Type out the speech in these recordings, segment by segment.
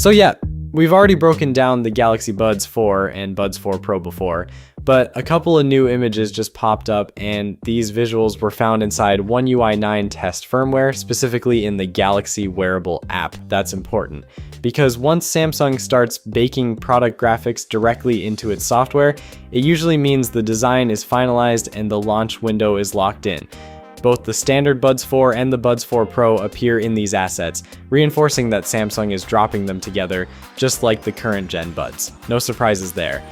So yeah, we've already broken down the Galaxy Buds 4 and Buds 4 Pro before, but a couple of new images just popped up, and these visuals were found inside One UI 9 test firmware, specifically in the Galaxy Wearable app. That's important, because once Samsung starts baking product graphics directly into its software, it usually means the design is finalized and the launch window is locked in. Both the standard Buds 4 and the Buds 4 Pro appear in these assets, reinforcing that Samsung is dropping them together, just like the current gen Buds. No surprises there.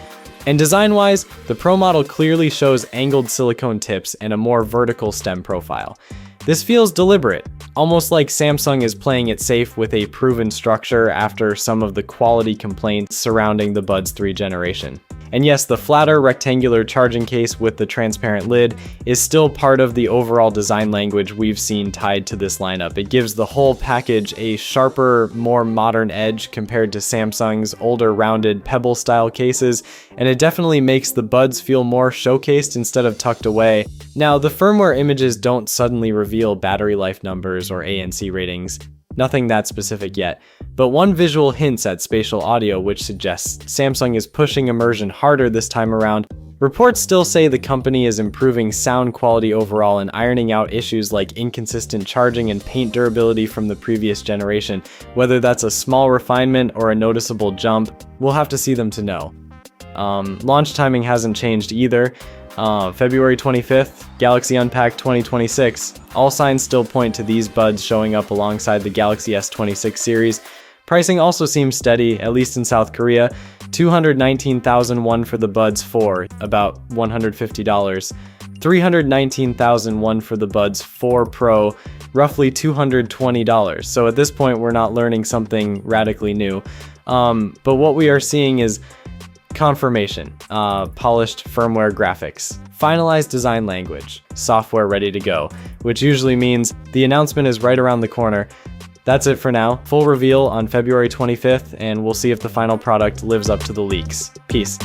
And design-wise, the Pro model clearly shows angled silicone tips and a more vertical stem profile. This feels deliberate, almost like Samsung is playing it safe with a proven structure after some of the quality complaints surrounding the Buds 3 generation. And yes, the flatter rectangular charging case with the transparent lid is still part of the overall design language we've seen tied to this lineup. It gives the whole package a sharper, more modern edge compared to Samsung's older rounded pebble-style cases, and it definitely makes the Buds feel more showcased instead of tucked away. Now, the firmware images don't suddenly reveal battery life numbers or ANC ratings. Nothing that specific yet, but one visual hints at spatial audio, which suggests Samsung is pushing immersion harder this time around. Reports still say the company is improving sound quality overall and ironing out issues like inconsistent charging and paint durability from the previous generation. Whether that's a small refinement or a noticeable jump, we'll have to see them to know. Launch timing hasn't changed either. February 25th, Galaxy Unpacked 2026. All signs still point to these buds showing up alongside the Galaxy S26 series. Pricing also seems steady, at least in South Korea. 219,000 won for the Buds 4, about $150. 319,000 won for the Buds 4 Pro, roughly $220. So at this point, we're not learning something radically new. But what we are seeing is confirmation, polished firmware graphics, finalized design language, software ready to go, which usually means the announcement is right around the corner. That's it for now. Full reveal on February 25th, and we'll see if the final product lives up to the leaks. Peace.